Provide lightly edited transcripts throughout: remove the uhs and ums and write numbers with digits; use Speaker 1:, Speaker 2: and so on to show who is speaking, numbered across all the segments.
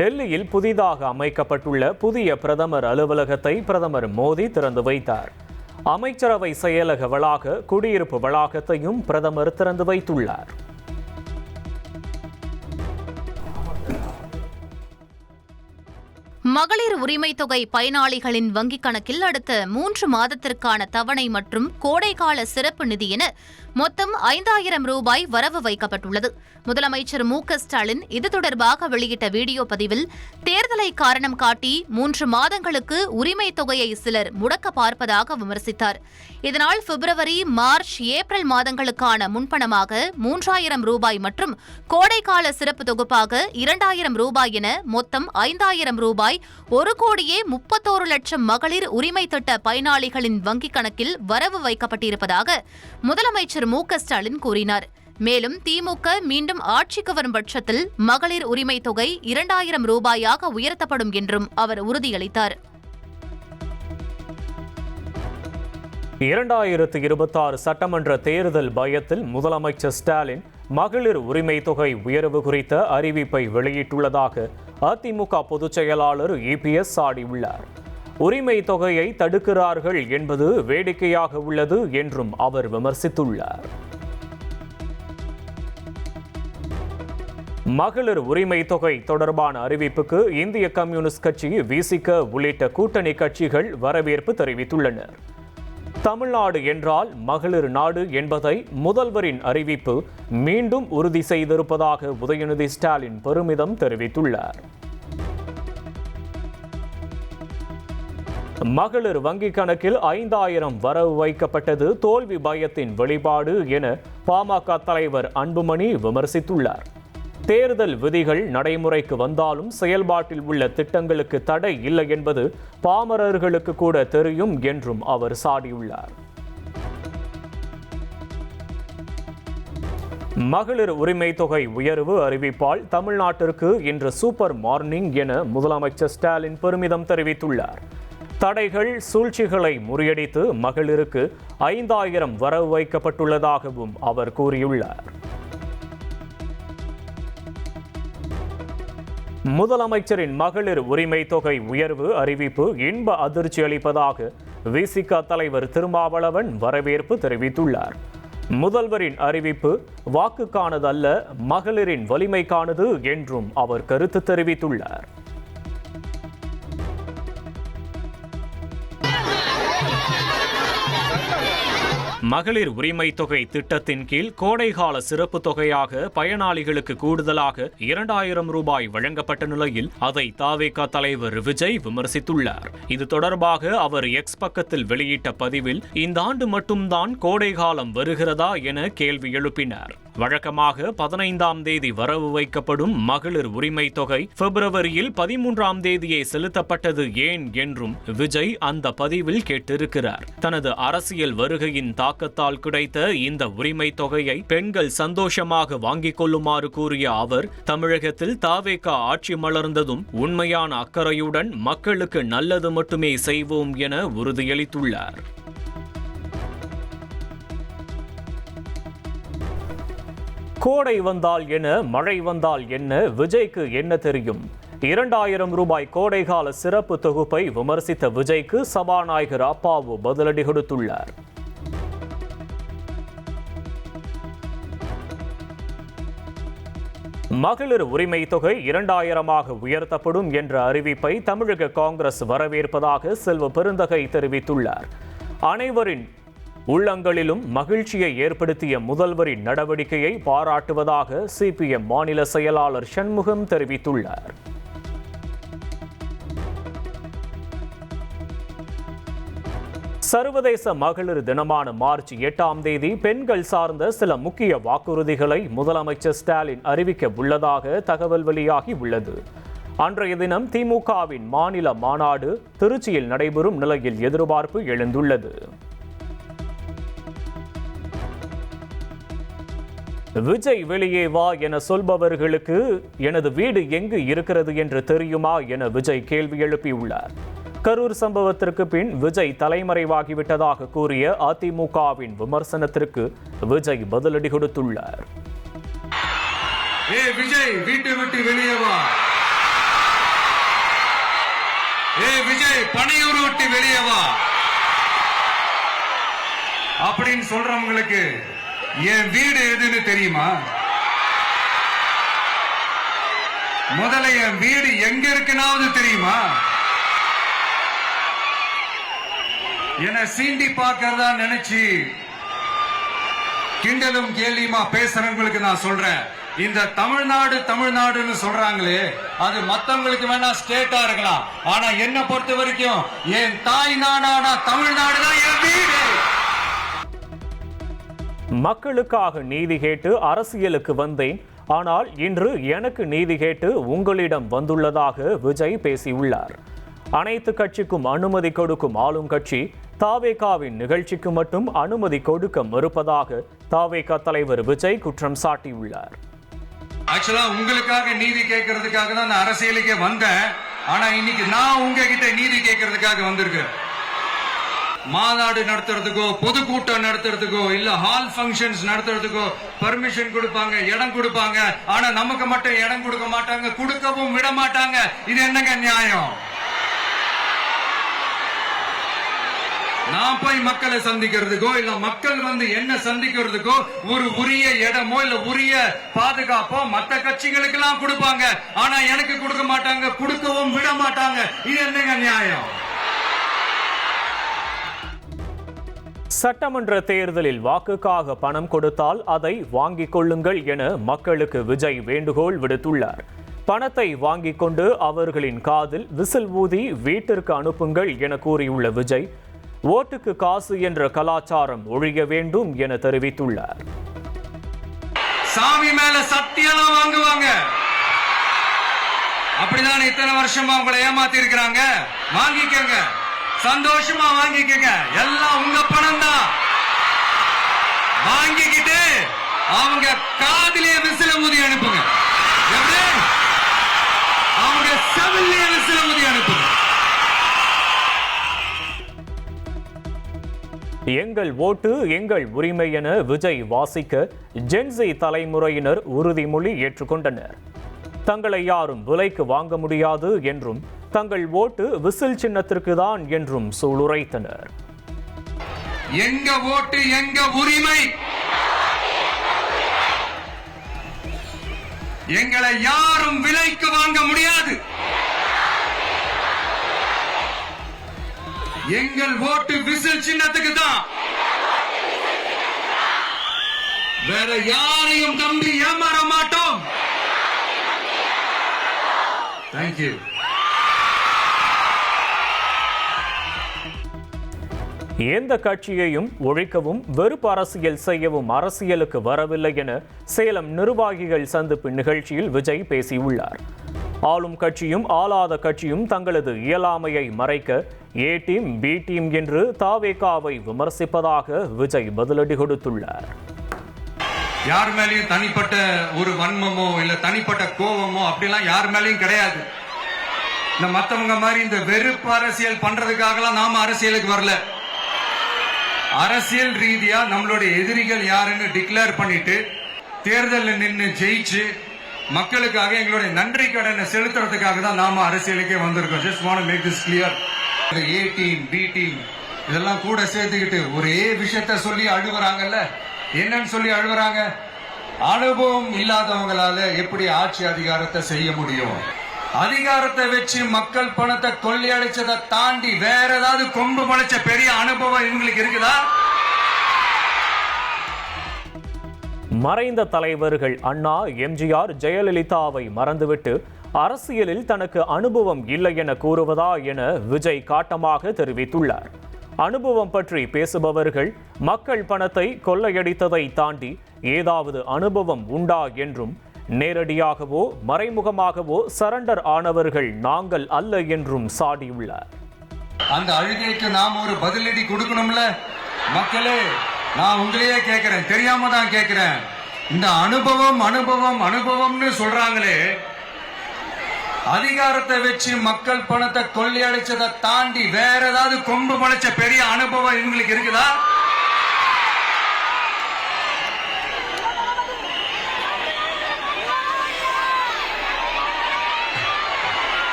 Speaker 1: டெல்லியில் புதிதாக அமைக்கப்பட்டுள்ள புதிய பிரதமர் அலுவலகத்தை பிரதமர் மோடி திறந்து வைத்தார். அமைச்சரவை செயலக வளாக, குடியிருப்பு வளாகத்தையும் பிரதமர் திறந்து வைத்துள்ளார்.
Speaker 2: மகளிர் உரிமை தொகை பயனாளிகளின் வங்கிக் கணக்கில் அடுத்த 3 மாதத்திற்கான தவணை மற்றும் கோடைகால சிறப்பு நிதி என மொத்தம் 5000 ரூபாய் வரவு வைக்கப்பட்டுள்ளது. முதலமைச்சர் மு.க.ஸ்டாலின் இது தொடர்பாக வெளியிட்ட வீடியோ பதிவில், தேர்தலை காரணம் காட்டி 3 மாதங்களுக்கு உரிமை தொகையை சிலர் முடக்க பார்ப்பதாக விமர்சித்தார். இதனால் பிப்ரவரி, மார்ச், ஏப்ரல் மாதங்களுக்கான முன்பணமாக 3000 ரூபாய் மற்றும் கோடைகால சிறப்பு தொகுப்பாக 2000 ரூபாய் என மொத்தம் 5000 ரூபாய் 1,31,00,000 மகளிர் உரிமை திட்ட பயனாளிகளின் வங்கிக் கணக்கில் வரவு வைக்கப்பட்டிருப்பதாக முதலமைச்சர் மு.க.ஸ்டாலின் கூறினார். மேலும் திமுக மீண்டும் ஆட்சிக்கு வரும் பட்சத்தில் மகளிர் உரிமை தொகை 2000 ரூபாயாக உயர்த்தப்படும் என்றும் அவர் உறுதியளித்தார்.
Speaker 1: 2026 சட்டமன்ற தேர்தல் பயத்தில் முதலமைச்சர் ஸ்டாலின் மகளிர் உரிமை தொகை உயர்வு குறித்த அறிவிப்பை வெளியிட்டுள்ளதாக அதிமுக பொதுச் செயலாளர் இபிஎஸ் சாடியுள்ளார். உரிமை தொகையை தடுக்கிறார்கள் என்பது வேடிக்கையாக உள்ளது என்றும் அவர் விமர்சித்துள்ளார். மகளிர் உரிமை தொகை தொடர்பான அறிவிப்புக்கு இந்திய கம்யூனிஸ்ட் கட்சி, விசிக உள்ளிட்ட கூட்டணி கட்சிகள் வரவேற்பு தெரிவித்துள்ளனர். தமிழ்நாடு என்றால் மகளிர் நாடு என்பதை முதல்வரின் அறிவிப்பு மீண்டும் உறுதி செய்திருப்பதாக உதயநிதி ஸ்டாலின் பெருமிதம் தெரிவித்துள்ளார். மகளிர் வங்கிக் கணக்கில் 5000 வரவு வைக்கப்பட்டது தோல்வி பயத்தின் வெளிப்பாடு என பாமக தலைவர் அன்புமணி விமர்சித்துள்ளார். தேர்தல் விதிகள் நடைமுறைக்கு வந்தாலும் செயல்பாட்டில் உள்ள திட்டங்களுக்கு தடை இல்லை என்பது பாமரர்களுக்கு கூட தெரியும் என்றும் அவர் சாடியுள்ளார். மகளிர் உரிமை தொகை உயர்வு அறிவிப்பால் தமிழ்நாட்டிற்கு இன்று சூப்பர் மார்னிங் என முதலமைச்சர் ஸ்டாலின் பெருமிதம் தெரிவித்துள்ளார். தடைகள், சூழ்ச்சிகளை முறியடித்து மகளிருக்கு 5000 வரவு வைக்கப்பட்டுள்ளதாகவும் அவர் கூறியுள்ளார். முதலமைச்சரின் மகளிர் உரிமை தொகை உயர்வு அறிவிப்பு இன்ப அதிர்ச்சி அளிப்பதாக விசிக தலைவர் திருமாவளவன் வரவேற்பு தெரிவித்துள்ளார். முதல்வரின் அறிவிப்பு வாக்குக்கானதல்ல, மகளிரின் வலிமைக்கானது என்றும் அவர் கருத்து தெரிவித்துள்ளார். மகளிர் உரிமை தொகை திட்டத்தின் கீழ் கோடைகால சிறப்பு தொகையாக பயனாளிகளுக்கு கூடுதலாக 2000 ரூபாய் வழங்கப்பட்ட நிலையில் அதை தவேக தலைவர் விஜய் விமர்சித்துள்ளார். இது தொடர்பாக அவர் எக்ஸ் பக்கத்தில் வெளியிட்ட பதிவில், இந்த ஆண்டு மட்டும்தான் கோடைகாலம் வருகிறதா என கேள்வி எழுப்பினார். வழக்கமாக 15ஆம் தேதி வரவு வைக்கப்படும் மகளிர் உரிமை தொகை பிப்ரவரியில் 13ஆம் தேதியே செலுத்தப்பட்டது ஏன் என்றும் விஜய் அந்த பதிவில் கேட்டிருக்கிறார். தனது அரசியல் வருகையின் தாக்கத்தால் கிடைத்த இந்த உரிமை தொகையை பெண்கள் சந்தோஷமாக வாங்கிக் கொள்ளுமாறு கூறிய அவர், தமிழகத்தில் தவேக ஆட்சி மலர்ந்ததும் உண்மையான அக்கறையுடன் மக்களுக்கு நல்லது மட்டுமே செய்வோம் என உறுதியளித்துள்ளார். கோடை வந்தால் என்ன, மழை வந்தால் என்ன, விஜய்க்கு என்ன தெரியும்? 2000 ரூபாய் கோடைகால சிறப்பு தொகுப்பை விமர்சித்த விஜய்க்கு சபாநாயகர் அப்பாவு பதிலடி கொடுத்துள்ளார். மகளிர் உரிமை தொகை 2000ஆக உயர்த்தப்படும் என்ற அறிவிப்பை தமிழக காங்கிரஸ் வரவேற்பதாக செல்வ பெருந்தகை தெரிவித்துள்ளார். அனைவரின் உள்ளங்களிலும் மகிழ்ச்சியை ஏற்படுத்திய முதல்வரின் நடவடிக்கையை பாராட்டுவதாக சிபிஎம் மாநில செயலாளர் சண்முகம் தெரிவித்துள்ளார். சர்வதேச மகளிர் தினமான மார்ச் 8ஆம் தேதி பெண்கள் சார்ந்த சில முக்கிய வாக்குறுதிகளை முதலமைச்சர் ஸ்டாலின் அறிவிக்க உள்ளதாக தகவல் வெளியாகி உள்ளது. அன்றைய தினம் திமுகவின் மாநில மாநாடு திருச்சியில் நடைபெறும் நிலையில் எதிர்பார்ப்பு எழுந்துள்ளது. விஜய் வெளியே வா என சொல்பவர்களுக்கு எனது வீடு எங்கு இருக்கிறது என்று தெரியுமா என விஜய் கேள்வி எழுப்பியுள்ளார். கரூர் சம்பவத்திற்கு பின் விஜய் தலைமறைவாகிவிட்டதாக கூறிய அதிமுகவின் விமர்சனத்திற்கு விஜய் பதிலடி கொடுத்துள்ளார்.
Speaker 3: விஜய் வீட்டை விட்டு வெளியே வா, விஜய் பணியூர் விட்டு வெளியே வா அப்படின்னு சொல்றவங்களுக்கு என் வீடு எதுன்னு தெரியுமா? முதல்ல என் வீடு எங்க இருக்குனாவது தெரியுமா? என்ன சீண்டி பார்க்கறதா நினைச்சு கிண்டலும் கேலியுமா பேசுறவங்களுக்கு நான் சொல்றேன், இந்த தமிழ்நாடுன்னு சொல்றாங்களே, அது மத்தவங்களுக்கு வேணா ஸ்டேட்டா இருக்கலாம், ஆனா என்ன பொறுத்த வரைக்கும் என் தாய் நாடான தமிழ்நாடு தான் என் வீடு.
Speaker 1: மக்களுக்காக நீதி கேட்டு அரசியலுக்கு வந்தேன், ஆனால் இன்று எனக்கு நீதி கேட்டு உங்களிடம் வந்துள்ளதாக விஜய் பேசியுள்ளார். அனைத்து கட்சிக்கும் அனுமதி கொடுக்கும் ஆளும் கட்சி தாவேகாவின் நிகழ்ச்சிக்கு மட்டும் அனுமதி கொடுக்க மறுப்பதாக தாவேகா தலைவர் விஜய் குற்றம் சாட்டியுள்ளார்.
Speaker 3: ஆக்சுவலா உங்களுக்காக நீதி கேட்கறதுக்காக தான் நான் அரசியலுக்கே வந்தேன், ஆனா இன்னைக்கு நான் உங்ககிட்ட நீதி கேட்கறதுக்காக வந்திருக்கேன். மாநாடு நடத்துறதுக்கோ பொதுக்கூட்டம் நடத்துறதுக்கோ இல்ல ஹால் ஃபங்க்ஷன்ஸ் நடத்துறதுக்கோ பர்மிஷன் கொடுப்பாங்க, இடம் கொடுப்பாங்க, ஆனா நமக்கு மட்டும் இடம் கொடுக்க மாட்டாங்க, கொடுக்கவும் விட மாட்டாங்க. இது என்னங்க நியாயம்? நான் போய் மக்களை சந்திக்கிறதுக்கோ இல்ல மக்கள் வந்து என்ன சந்திக்கிறதுக்கோ ஒரு உரிய இடமோ இல்ல உரிய பாதுகாப்போ மற்ற கட்சிகளுக்கு எல்லாம் கொடுப்பாங்க, ஆனா எனக்கு கொடுக்க மாட்டாங்க, கொடுக்கவும் விட மாட்டாங்க. இது என்னங்க நியாயம்?
Speaker 1: சட்டமன்ற தேர்தலில் வாக்குக்காக பணம் கொடுத்தால் அதை வாங்கிக் கொள்ளுங்கள் என மக்களுக்கு விஜய் வேண்டுகோள் விடுத்துள்ளார். பணத்தை வாங்கிக் கொண்டு அவர்களின் காதில் விசில் ஊதி வீட்டிற்கு அனுப்புங்கள் என கூறியுள்ள விஜய், ஓட்டுக்கு காசு என்ற கலாச்சாரம் ஒழிய வேண்டும் என தெரிவித்துள்ளார்.
Speaker 3: சாமி மேல சத்தியெல்லாம் வாங்குவாங்க, அப்படிதான் இத்தனை வருஷமா உங்களை ஏமாத்தி இருக்கிறாங்க. வாங்கிக்கங்க, சந்தோஷமா வாங்கிக்கங்க, எல்லாம் உங்க பணம் தான். வாங்கிக்கிட்டு அவங்க காதிலே விசில ஊதி அனுப்புங்க, அவங்க செவிலே விசில ஊதி அனுப்புங்க.
Speaker 1: எங்கள் ஓட்டு எங்கள் உரிமை என விஜய் வாசிக்க ஜென்சி தலைமுறையினர் உறுதிமொழி ஏற்றுக்கொண்டனர். தங்களை யாரும் விலைக்கு வாங்க முடியாது என்றும் தங்கள் ஓட்டு விசில் சின்னத்திற்கு தான் என்றும் சூளுரைத்தனர்.
Speaker 3: எங்க ஓட்டு எங்க உரிமை, எங்களை யாரும் விலைக்கு வாங்க முடியாது. எங்கள் ஓட்டு விசில் சின்னத்துக்கு தான், வேற யாரையும் நம்பி ஏமாற மாட்டோம். தேங்க்யூ.
Speaker 1: எந்த கட்சியையும் ஒழிக்கவும் வெறுப்பு அரசியல் செய்யவும் அரசியலுக்கு வரவில்லை என சேலம் நிர்வாகிகள் சந்திப்பு நிகழ்ச்சியில் விஜய் பேசியுள்ளார். ஆளும் கட்சியும் ஆளாத கட்சியும் தங்களது இயலாமையை மறைக்க ஏ டீம் பி டீம் என்று தாவேகாவை விமர்சிப்பதாக விஜய் பதிலடி கொடுத்துள்ளார்.
Speaker 3: யார் மேலேயும் தனிப்பட்ட ஒரு வன்மமோ இல்ல தனிப்பட்ட கோபமோ அப்படிலாம் யார் மேலேயும் கிடையாது. இந்த மத்தவங்க மாதிரி இந்த வெறுப்பு அரசியல் பண்றதுக்காகலாம் நாம அரசியலுக்கு வரல. அரசியல் ரீதியா நம்மளுடைய எதிரிகள் யாருன்னு டிக்ளேர் பண்ணிட்டு தேர்தலில் நின்று ஜெயிச்சு மக்களுக்காக எங்களுடைய நன்றி கடனை செலுத்துறதுக்காக தான் நாம அரசியலுக்கே வந்திருக்கோம். Just want to make this clear. A team B team இதெல்லாம் கூட சேர்த்துக்கிட்டு ஒரே விஷயத்த சொல்லி அழுவுறாங்கல்ல, என்னன்னு சொல்லி அழுவுறாங்க? அனுபவம் இல்லாதவங்களால எப்படி ஆட்சி அதிகாரத்தை செய்ய முடியும்? அதிகாரத்தை வச்சு மக்கள் பணத்தை கொள்ளையடிச்சதை தாண்டி வேற ஏதாவது கொம்பு முளைச்ச பெரிய அனுபவம் இவங்களுக்கு இருக்குதா?
Speaker 1: மறைந்த தலைவர்கள் அண்ணா, எம்ஜிஆர், ஜெயலலிதாவை மறந்துவிட்டு அரசியலில் தனக்கு அனுபவம் இல்லை என கூறுவதா என விஜய் காட்டமாக தெரிவித்துள்ளார். அனுபவம் பற்றி பேசுபவர்கள் மக்கள் பணத்தை கொள்ளையடித்ததை தாண்டி ஏதாவது அனுபவம் உண்டா என்றும், நேரடியாகவோ மறைமுகமாகவோ சரண்டர் ஆனவர்கள் நாங்கள் அல்ல என்றும் சாடியுள்ளார்.
Speaker 3: அந்த அழுகைக்கு நாம் ஒரு பதிலடி கொடுக்கணும்ல மக்களே. நான் உங்களையே கேட்கிறேன், தெரியாம தான் கேட்கிறேன். இந்த அனுபவம் அனுபவம் அனுபவம்னு சொல்றாங்களே, அதிகாரத்தை வச்சு மக்கள் பணத்தை கொள்ளையடிச்சதை தாண்டி வேற ஏதாவது கொம்பு முளைச்ச பெரிய அனுபவம் இவங்களுக்கு இருக்குதா?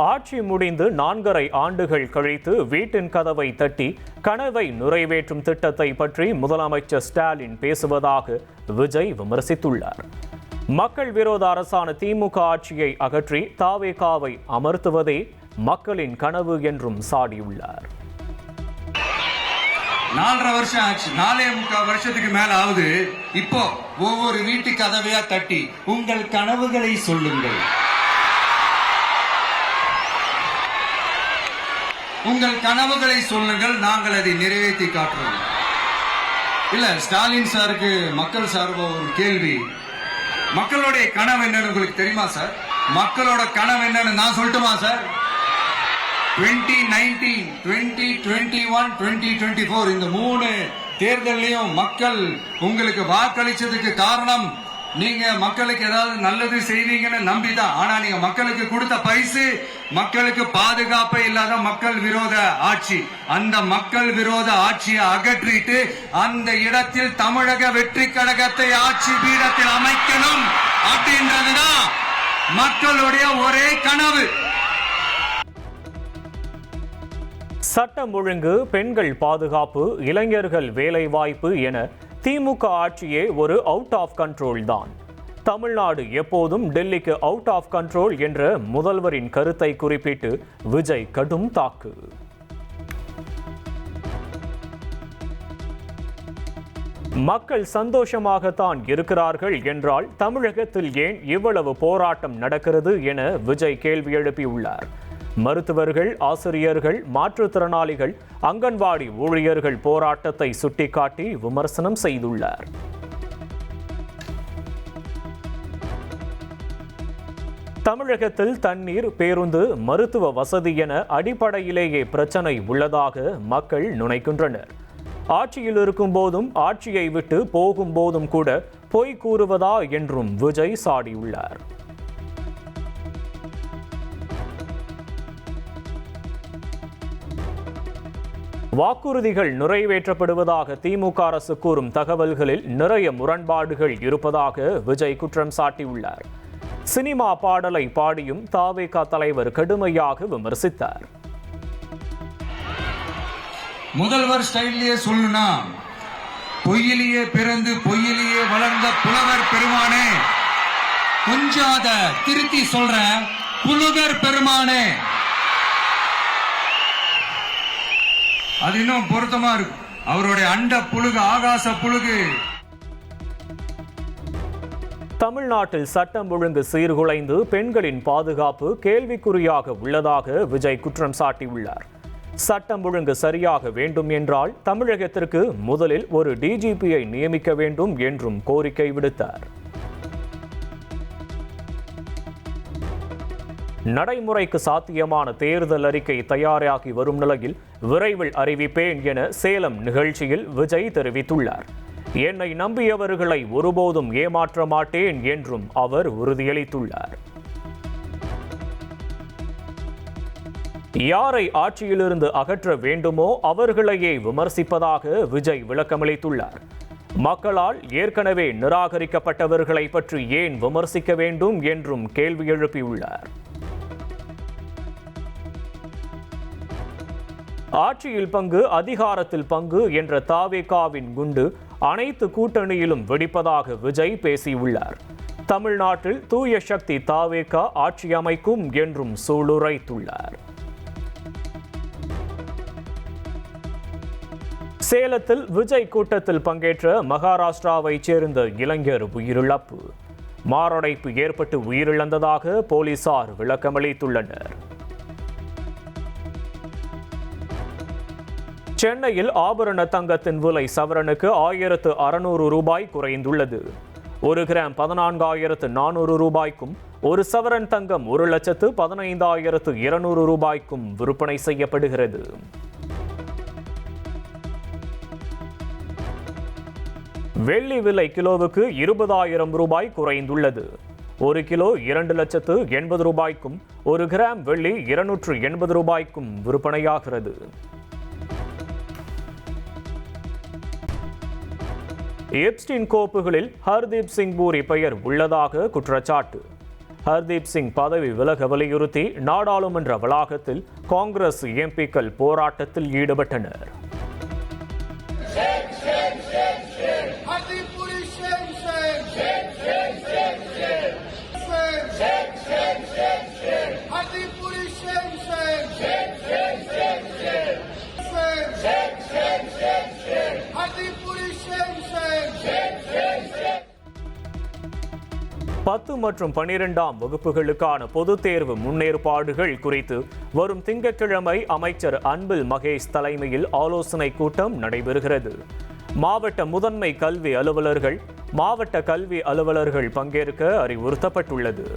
Speaker 1: ஆட்சி முடிந்து 4.5 ஆண்டுகள் கழித்து வீட்டின் கதவை தட்டி கனவை நிறைவேற்றும் திட்டத்தை பற்றி முதலமைச்சர் ஸ்டாலின் பேசுவதாக விஜய் விமர்சித்துள்ளார். மக்கள் விரோத அரசான திமுக ஆட்சியை அகற்றி தாவேகாவை அமர்த்துவதே மக்களின் கனவு என்றும் சாடியுள்ளார்.
Speaker 3: 4.5 வருஷம் ஆச்சு, 4.25 வருஷத்துக்கு மேல ஆகுது. இப்போ ஒவ்வொரு வீட்டு கதவையா தட்டி உங்கள் கனவுகளை சொல்லுங்கள், உங்கள் கனவுகளை சொல்லுங்கள், நாங்கள் அதை நிறைவேற்றி காட்டுறோம். இல்ல, ஸ்டாலின் சாருக்கு மக்கள் சார்பா ஒரு கேள்வி. மக்களுடைய கனவு என்னன்னு உங்களுக்கு தெரியுமா சார்? மக்களோட கனவு என்னன்னு நான் சொல்லட்டுமா சார்? 2019, 2021, 2024 இந்த 3 தேர்தலையும் மக்கள் உங்களுக்கு வாக்களிச்சதுக்கு காரணம் நீங்க மக்களுக்கு ஏதாவது நல்லது செய்வீங்கன்னு நம்பிதான். ஆனா நீங்க மக்களுக்கு கொடுத்த பரிசு மக்களுக்கு பாதுகாப்பே இல்லாத மக்கள் விரோத ஆட்சி. அந்த மக்கள் விரோத ஆட்சியை அகற்றிட்டு அந்த இடத்தில் தமிழக வெற்றி கழகத்தை ஆட்சி பீடத்தில் அமைக்கணும் அப்படின்றதுதான் மக்களுடைய ஒரே கனவு.
Speaker 1: சட்டம் ஒழுங்கு, பெண்கள் பாதுகாப்பு, இளைஞர்கள் வேலைவாய்ப்பு என திமுக ஆட்சியே ஒரு அவுட் ஆஃப் கண்ட்ரோல் தான். தமிழ்நாடு எப்போதும் டெல்லிக்கு அவுட் ஆஃப் கண்ட்ரோல் என்ற முதல்வரின் கருத்தை குறிப்பிட்டு விஜய் கடும் தாக்கு. மக்கள் சந்தோஷமாகத்தான் இருக்கிறார்கள் என்றால் தமிழகத்தில் ஏன் இவ்வளவு போராட்டம் நடக்கிறது என விஜய் கேள்வி எழுப்பியுள்ளார். மருத்துவர்கள், ஆசிரியர்கள், மாற்றுத்திறனாளிகள், அங்கன்வாடி ஊழியர்கள் போராட்டத்தை சுட்டிக்காட்டி விமர்சனம் செய்துள்ளார். தமிழகத்தில் தண்ணீர், பேருந்து, மருத்துவ வசதி என அடிப்படையிலேயே பிரச்சனை உள்ளதாக மக்கள் நினைக்கின்றனர். ஆட்சியில் இருக்கும் போதும் ஆட்சியை விட்டு போகும்போதும் கூட பொய் கூறுவதா என்றும் விஜய் சாடியுள்ளார். வாக்குறுதிகள் நிறைவேற்றப்படுவதாக திமுக அரசு கூறும் தகவல்களில் நிறைய முரண்பாடுகள் இருப்பதாக விஜய் குற்றம் சாட்டியுள்ளார். சினிமா பாடலை பாடியும் தாவேகா தலைவர் கடுமையாக விமர்சித்தார்.
Speaker 3: முதல்வர் ஸ்டைலிலே சொல்லணும்னா, பொய்யிலேயே பிறந்து பொய்யிலேயே வளர்ந்த புலவர் பெருமானே, கொஞ்சம் அதை திருத்தி சொல்றேன், புலவர் பெருமானே, அது இன்னும் பொருத்தமா இருக்கும். அவருடைய அண்ட புழுகு, ஆகாச புழுகு.
Speaker 1: தமிழ்நாட்டில் சட்டம் ஒழுங்கு சீர்குலைந்து பெண்களின் பாதுகாப்பு கேள்விக்குறியாக உள்ளதாக விஜய் குற்றம் சாட்டியுள்ளார். சட்டம் ஒழுங்கு சரியாக வேண்டும் என்றால் தமிழகத்திற்கு முதலில் ஒரு டிஜிபியை நியமிக்க வேண்டும் என்றும் கோரிக்கை விடுத்தார். நடைமுறைக்கு சாத்தியமான தேர்தல் அறிக்கை தயாராகி வரும் நிலையில் விரைவில் அறிவிப்பேன் என சேலம் நிகழ்ச்சியில் விஜய் தெரிவித்துள்ளார். என்னை நம்பியவர்களை ஒருபோதும் ஏமாற்ற மாட்டேன் என்றும் அவர் உறுதியளித்துள்ளார். யாரை ஆட்சியிலிருந்து அகற்ற வேண்டுமோ அவர்களையே விமர்சிப்பதாக விஜய் விளக்கமளித்துள்ளார். மக்களால் ஏற்கனவே நிராகரிக்கப்பட்டவர்களை பற்றி ஏன் விமர்சிக்க வேண்டும் என்றும் கேள்வி எழுப்பியுள்ளார். ஆட்சியில் பங்கு, அதிகாரத்தில் பங்கு என்ற தாவேகாவின் குண்டு அனைத்து கூட்டணியிலும் வெடிப்பதாக விஜய் பேசியுள்ளார். தமிழ்நாட்டில் தூய சக்தி தாவேகா ஆட்சி அமைக்கும் என்றும் சூளுரைத்துள்ளார். சேலத்தில் விஜய் கூட்டத்தில் பங்கேற்ற மகாராஷ்டிராவைச் சேர்ந்த இளைஞர் உயிரிழப்பு. மாரடைப்பு ஏற்பட்டு உயிரிழந்ததாக போலீசார் விளக்கமளித்துள்ளனர். சென்னையில் ஆபரண தங்கத்தின் விலை சவரனுக்கு 1600 ரூபாய் குறைந்துள்ளது. 1 கிராம் 14,400 ரூபாய்க்கும், 1 சவரன் தங்கம் 1,15,200 ரூபாய்க்கும் விற்பனை செய்யப்படுகிறது. வெள்ளி விலை கிலோவுக்கு 20,000 ரூபாய் குறைந்துள்ளது. 1 கிலோ 2,80,000 ரூபாய்க்கும், 1 கிராம் வெள்ளி 280 ரூபாய்க்கும் விற்பனையாகிறது. எப்ஸ்டீன் கோப்புகளில் ஹர்தீப் சிங் பூரி பெயர் உள்ளதாக குற்றச்சாட்டு. ஹர்தீப் சிங் பதவி விலக வலியுறுத்தி நாடாளுமன்ற வளாகத்தில் காங்கிரஸ் எம்பிக்கள் போராட்டத்தில் ஈடுபட்டனர். பத்து மற்றும் 12ஆம் வகுப்புகளுக்கான பொதுத் தேர்வு முன்னேற்பாடுகள் குறித்து வரும் திங்கட்கிழமை அமைச்சர் அன்பில் மகேஷ் தலைமையில் ஆலோசனை கூட்டம் நடைபெறுகிறது. மாவட்ட முதன்மை கல்வி அலுவலர்கள், மாவட்ட கல்வி அலுவலர்கள் பங்கேற்க அறிவுறுத்தப்பட்டுள்ளது.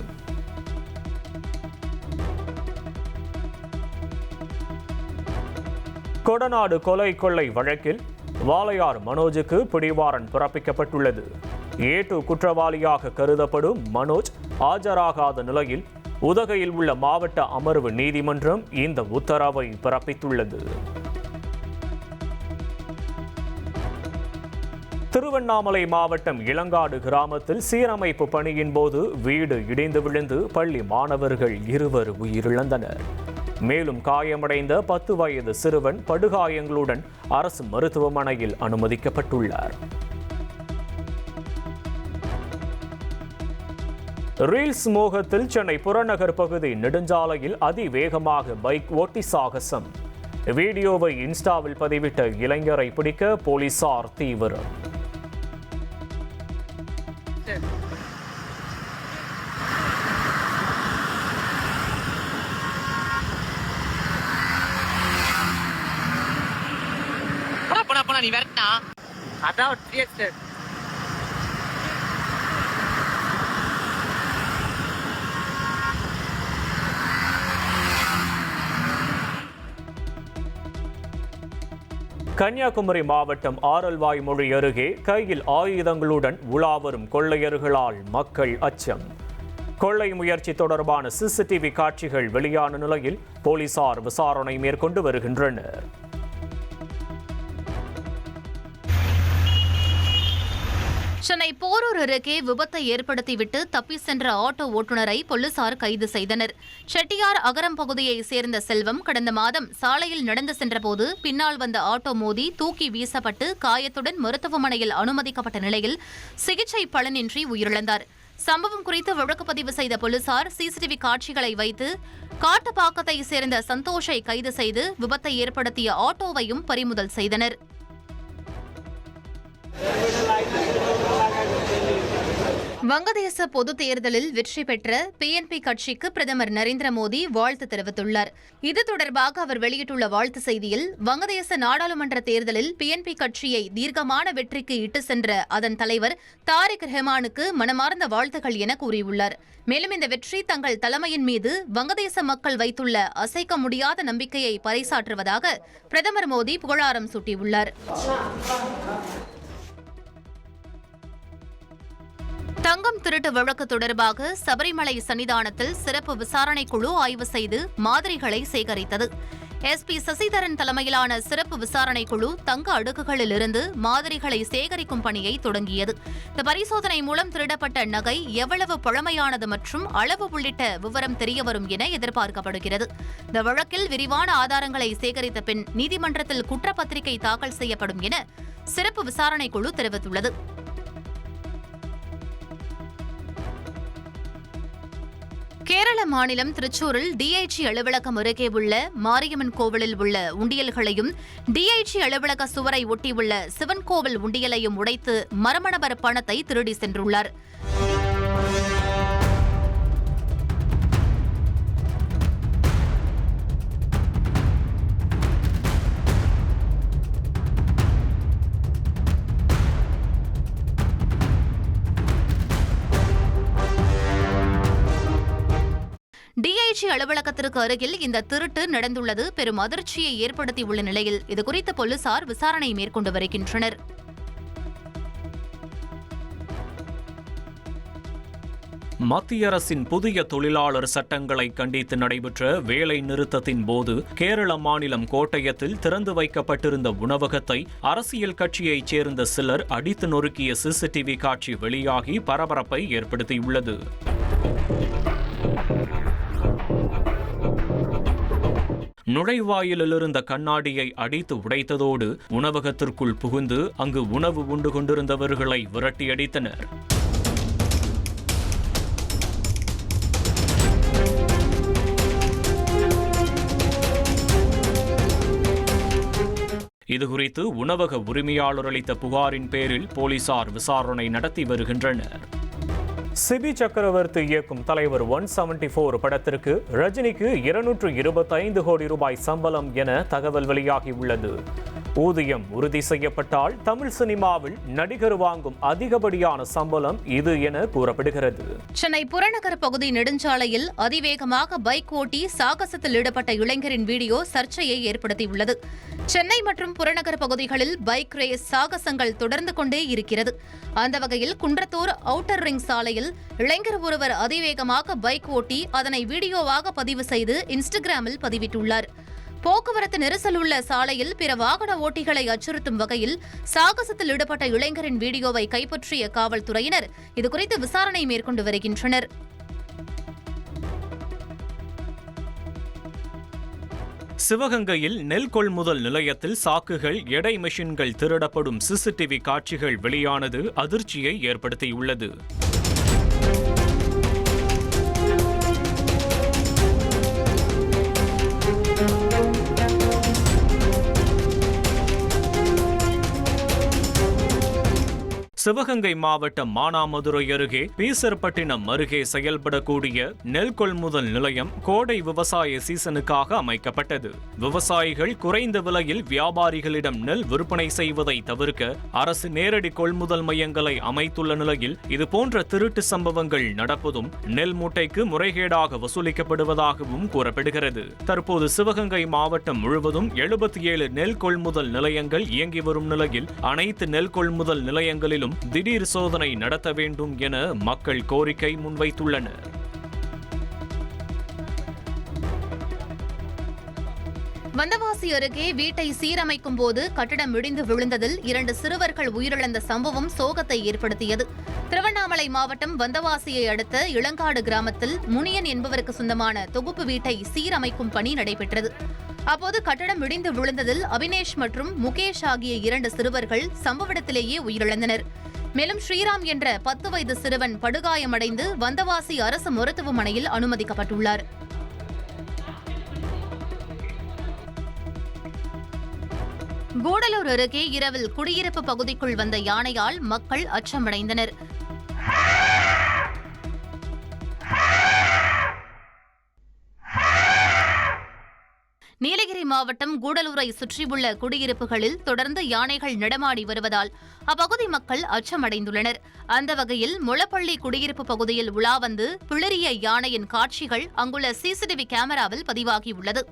Speaker 1: கொடநாடு கொலை கொள்ளை வழக்கில் வாளையார் மனோஜுக்கு பிடிவாரண்ட் பிறப்பிக்கப்பட்டுள்ளது. A2 குற்றவாளியாக கருதப்படும் மனோஜ் ஆஜராகாத நிலையில் உதகையில் உள்ள மாவட்ட அமர்வு நீதிமன்றம் இந்த உத்தரவை பிறப்பித்துள்ளது. திருவண்ணாமலை மாவட்டம் இளங்காடு கிராமத்தில் சீரமைப்பு பணியின் போது வீடு இடிந்து விழுந்து பள்ளி மாணவர்கள் 2 உயிரிழந்தனர். மேலும் காயமடைந்த 10 வயது சிறுவன் படுகாயங்களுடன் அரசு மருத்துவமனையில் அனுமதிக்கப்பட்டுள்ளார். ரீல்ஸ் மோகத்தில் சென்னை புறநகர் பகுதி நெடுஞ்சாலையில் அதிவேகமாக பைக் ஓட்டி சாகசம். வீடியோவை இன்ஸ்டாவில் பதிவிட்ட இளைஞரை பிடிக்க போலீசார் தீவிரம்.
Speaker 4: நீ வரட்டா அதான்
Speaker 1: கன்னியாகுமரி மாவட்டம் ஆரல்வாய்மொழி அருகே கையில் ஆயுதங்களுடன் உலாவரும் கொள்ளையர்களால் மக்கள் அச்சம். கொள்ளை முயற்சி தொடர்பான CCTV காட்சிகள் வெளியான நிலையில் போலீசார் விசாரணை மேற்கொண்டு வருகின்றனர்.
Speaker 2: சென்னை போரூர் அருகே விபத்தை ஏற்படுத்திவிட்டு தப்பி சென்ற ஆட்டோ ஓட்டுநரை போலீசார் கைது செய்தனர். செட்டியார் அகரம் பகுதியைச் சேர்ந்த செல்வம் கடந்த மாதம் சாலையில் நடந்து சென்றபோது பின்னால் வந்த ஆட்டோ மோதி தூக்கி வீசப்பட்டு காயத்துடன் மருத்துவமனையில் அனுமதிக்கப்பட்ட நிலையில் சிகிச்சை பலனின்றி உயிரிழந்தார். சம்பவம் குறித்து வழக்கு பதிவு செய்த போலீசார் CCTV காட்சிகளை வைத்து காட்டுப்பாக்கத்தைச் சேர்ந்த சந்தோஷை கைது செய்து விபத்தை ஏற்படுத்திய ஆட்டோவையும் பறிமுதல் செய்தனர். வங்கதேச பொதுத் தேர்தலில் வெற்றி பெற்ற PNP கட்சிக்கு பிரதமர் நரேந்திர மோடி வாழ்த்து தெரிவித்துள்ளார். இது தொடர்பாக அவர் வெளியிட்டுள்ள வாழ்த்து செய்தியில், வங்கதேச நாடாளுமன்ற தேர்தலில் PNP கட்சியை தீர்க்கமான வெற்றிக்கு இட்டு சென்ற அதன் தலைவர் தாரிக் ரஹ்மானுக்கு மனமார்ந்த வாழ்த்துகள் என கூறியுள்ளார். மேலும் இந்த வெற்றி தங்கள் தலைமையின் மீது வங்கதேச மக்கள் வைத்துள்ள அசைக்க முடியாத நம்பிக்கையை பறைசாற்றுவதாக பிரதமர் மோடி புகழாரம் சூட்டியுள்ளார். தங்கம் திருட்டு வழக்கு தொடர்பாக சபரிமலை சன்னிதானத்தில் சிறப்பு விசாரணை குழு ஆய்வு செய்து மாதிரிகளை சேகரித்தது. SP சசிதரன் தலைமையிலான சிறப்பு விசாரணை குழு தங்க அடுக்குகளிலிருந்து மாதிரிகளை சேகரிக்கும் பணியை தொடங்கியது. இந்த பரிசோதனை மூலம் திருடப்பட்ட நகை எவ்வளவு பழமையானது மற்றும் அளவு உள்ளிட்ட விவரம் தெரியவரும் என எதிர்பார்க்கப்படுகிறது. இந்த வழக்கில் விரிவான ஆதாரங்களை சேகரித்த பின் நீதிமன்றத்தில் குற்றப்பத்திரிகை தாக்கல் செய்யப்படும் என சிறப்பு விசாரணை குழு தெரிவித்துள்ளது. கேரள மாநிலம் திருச்சூரில் DIG அலுவலகம் அருகே உள்ள மாரியம்மன் கோவிலில் உள்ள உண்டியல்களையும் DIG அலுவலக சுவரை ஒட்டியுள்ள சிவன் கோவில் உண்டியலையும் உடைத்து மர்ம நபர் பணத்தை திருடி சென்றுள்ளார். DIG அலுவலகத்திற்கு அருகில் இந்த திருட்டு நடந்துள்ளது பெரும் அதிர்ச்சியை ஏற்படுத்தியுள்ள நிலையில் இதுகுறித்து போலீசார் விசாரணை மேற்கொண்டு வருகின்றனர்.
Speaker 1: மத்திய அரசின் புதிய தொழிலாளர் சட்டங்களை கண்டித்து நடைபெற்ற வேலை நிறுத்தத்தின் போது கேரள மாநிலம் கோட்டயத்தில் திறந்து வைக்கப்பட்டிருந்த உணவகத்தை அரசியல் கட்சியைச் சேர்ந்த சிலர் அடித்து நொறுக்கிய CCTV காட்சி வெளியாகி பரபரப்பை ஏற்படுத்தியுள்ளது. நுழைவாயிலில் இருந்த கண்ணாடியை அடித்து உடைத்ததோடு உணவகத்திற்குள் புகுந்து அங்கு உணவு உண்டு கொண்டிருந்தவர்களை விரட்டியடித்தனர். இதுகுறித்து உணவக உரிமையாளர் அளித்த புகாரின் பேரில் போலீசார் விசாரணை நடத்தி வருகின்றனர். சிபி சக்கரவர்த்தி இயக்கும் தலைவர் 174 படத்திற்கு ரஜினிக்கு 225 கோடி ரூபாய் சம்பளம் என தகவல் வெளியாகியுள்ளது. ஊதியம் உறுதி செய்யப்பட்டால் தமிழ் சினிமாவில் நடிகர் வாங்கும் அதிகப்படியான சம்பளம் இது என கூறப்படுகிறது.
Speaker 2: சென்னை புறநகர் பகுதி நெடுஞ்சாலையில் அதிவேகமாக பைக் ஓட்டி சாகசத்தில் ஈடுபட்ட இளைஞரின் வீடியோ சர்ச்சையை ஏற்படுத்தியுள்ளது. சென்னை மற்றும் புறநகர் பகுதிகளில் பைக் ரேஸ் சாகசங்கள் தொடர்ந்து கொண்டே இருக்கிறது. அந்த வகையில் குன்றத்தூர் அவுட்டர் ரிங் சாலையில் இளைஞர் ஒருவர் அதிவேகமாக பைக் ஓட்டி அதனை வீடியோவாக பதிவு செய்து இன்ஸ்டாகிராமில் பதிவிட்டுள்ளார். போக்குவரத்து நெரிசல் உள்ள சாலையில் பிற வாகன ஓட்டிகளை அச்சுறுத்தும் வகையில் சாகசத்தில் ஈடுபட்ட இளைஞரின் வீடியோவை கைப்பற்றிய காவல்துறையினர் இதுகுறித்து விசாரணை மேற்கொண்டு வருகின்றனர்.
Speaker 1: சிவகங்கையில் நெல் கொள்முதல் நிலையத்தில் சாக்குகள், எடை மெஷின்கள் திருடப்படும் சிசிடிவி காட்சிகள் வெளியானது அதிர்ச்சியை ஏற்படுத்தியுள்ளது. சிவகங்கை மாவட்டம் மானாமதுரை அருகே பீசர்பட்டினம் அருகே செயல்படக்கூடிய நெல் கொள்முதல் நிலையம் கோடை விவசாய சீசனுக்காக அமைக்கப்பட்டது. விவசாயிகள் குறைந்த விலையில் வியாபாரிகளிடம் நெல் விற்பனை செய்வதை தவிர்க்க அரசு நேரடி கொள்முதல் மையங்களை அமைத்துள்ள நிலையில் இதுபோன்ற திருட்டு சம்பவங்கள் நடப்பதும் நெல் மூட்டைக்கு முறைகேடாக வசூலிக்கப்படுவதாகவும் கூறப்படுகிறது. தற்போது சிவகங்கை மாவட்டம் முழுவதும் 77 நெல் கொள்முதல் நிலையங்கள் இயங்கி வரும் நிலையில் அனைத்து நெல் கொள்முதல் நிலையங்களிலும் திடீர் சோதனை நடத்த வேண்டும் என மக்கள் கோரிக்கை முன்வைத்துள்ளனர்.
Speaker 2: வந்தவாசி அருகே வீட்டை சீரமைக்கும் போது கட்டடம் இடிந்து விழுந்ததில் 2 சிறுவர்கள் உயிரிழந்த சம்பவம் சோகத்தை ஏற்படுத்தியது. திருவண்ணாமலை மாவட்டம் வந்தவாசியை அடுத்த இளங்காடு கிராமத்தில் முனியன் என்பவருக்கு சொந்தமான தொகுப்பு வீட்டை சீரமைக்கும் பணி நடைபெற்றது. அப்போது கட்டடம் இடிந்து விழுந்ததில் அபினேஷ் மற்றும் முகேஷ் ஆகிய 2 சிறுவர்கள் சம்பவ இடத்திலேயே உயிரிழந்தனர். மேலும் ஸ்ரீராம் என்ற 10 வயது சிறுவன் படுகாயமடைந்து வந்தவாசி அரசு மருத்துவமனையில் அனுமதிக்கப்பட்டுள்ளார். கூடலூர் அருகே இரவில் குடியிருப்பு பகுதிக்குள் வந்த யானையால் மக்கள் அச்சமடைந்தனர். நீலகிரி மாவட்டம் கூடலூரை சுற்றியுள்ள குடியிருப்புகளில் தொடர்ந்து யானைகள் நடமாடி வருவதால் அப்பகுதி மக்கள் அச்சமடைந்துள்ளனர். அந்த வகையில் முளப்பள்ளி குடியிருப்பு பகுதியில் உலா வந்து பிளறிய யானையின் காட்சிகள் அங்குள்ள சிசிடிவி கேமராவில் பதிவாகியுள்ளது.